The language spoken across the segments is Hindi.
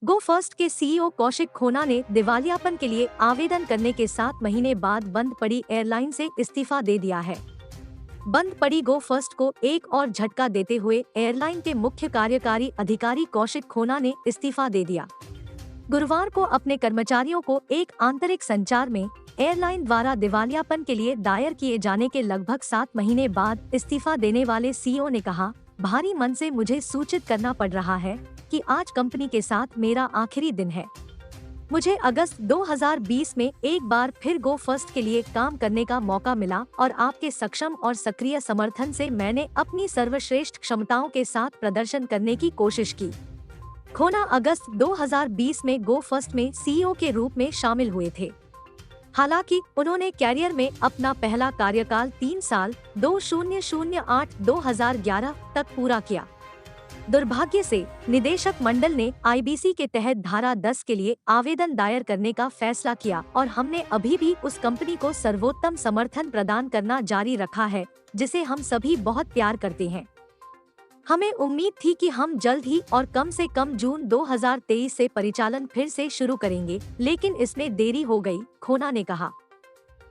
गो फर्स्ट के सीईओ कौशिक खोना ने दिवालियापन के लिए आवेदन करने के 7 महीने बाद बंद पड़ी एयरलाइन से इस्तीफा दे दिया है। बंद पड़ी गो फर्स्ट को एक और झटका देते हुए एयरलाइन के मुख्य कार्यकारी अधिकारी कौशिक खोना ने इस्तीफा दे दिया। गुरुवार को अपने कर्मचारियों को एक आंतरिक संचार में एयरलाइन द्वारा दिवालियापन के लिए दायर किए जाने के लगभग 7 महीने बाद इस्तीफा देने वाले सीईओ ने कहा, भारी मन से मुझे सूचित करना पड़ रहा है कि आज कंपनी के साथ मेरा आखिरी दिन है। मुझे अगस्त 2020 में एक बार फिर गो फर्स्ट के लिए काम करने का मौका मिला और आपके सक्षम और सक्रिय समर्थन से मैंने अपनी सर्वश्रेष्ठ क्षमताओं के साथ प्रदर्शन करने की कोशिश की। खोना अगस्त 2020 में गो फर्स्ट में सीईओ के रूप में शामिल हुए थे। हालांकि उन्होंने कैरियर में अपना पहला कार्यकाल 3 साल 2008-2011 तक पूरा किया। दुर्भाग्य से निदेशक मंडल ने आईबीसी के तहत धारा 10 के लिए आवेदन दायर करने का फैसला किया और हमने अभी भी उस कंपनी को सर्वोत्तम समर्थन प्रदान करना जारी रखा है, जिसे हम सभी बहुत प्यार करते हैं। हमें उम्मीद थी कि हम जल्द ही और कम से कम जून 2023 से परिचालन फिर से शुरू करेंगे, लेकिन इसमें देरी हो गई, खोना ने कहा।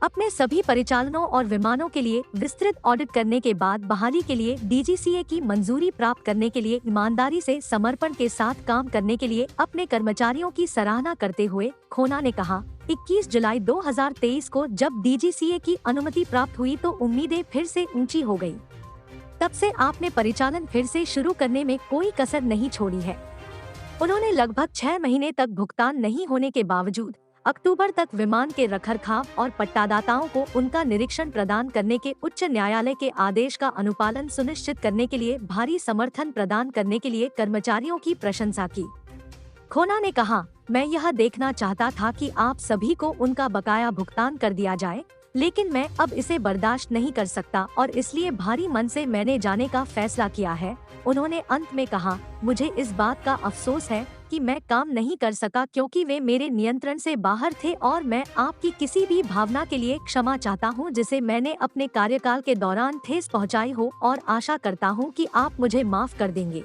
अपने सभी परिचालनों और विमानों के लिए विस्तृत ऑडिट करने के बाद बहाली के लिए डीजीसीए की मंजूरी प्राप्त करने के लिए ईमानदारी से समर्पण के साथ काम करने के लिए अपने कर्मचारियों की सराहना करते हुए खोना ने कहा, 21 जुलाई 2023 को जब डीजीसीए की अनुमति प्राप्त हुई तो उम्मीदें फिर से ऊंची हो गई। तब से आपने परिचालन फिर से शुरू करने में कोई कसर नहीं छोड़ी है। उन्होंने लगभग 6 महीने तक भुगतान नहीं होने के बावजूद अक्टूबर तक विमान के रखरखाव और पट्टादाताओं को उनका निरीक्षण प्रदान करने के उच्च न्यायालय के आदेश का अनुपालन सुनिश्चित करने के लिए भारी समर्थन प्रदान करने के लिए कर्मचारियों की प्रशंसा की। खोना ने कहा, मैं यह देखना चाहता था कि आप सभी को उनका बकाया भुगतान कर दिया जाए, लेकिन मैं अब इसे बर्दाश्त नहीं कर सकता और इसलिए भारी मन से मैंने जाने का फैसला किया है। उन्होंने अंत में कहा, मुझे इस बात का अफसोस है कि मैं काम नहीं कर सका क्योंकि वे मेरे नियंत्रण से बाहर थे और मैं आपकी किसी भी भावना के लिए क्षमा चाहता हूं जिसे मैंने अपने कार्यकाल के दौरान ठेस पहुंचाई हो और आशा करता हूं कि आप मुझे माफ कर देंगे।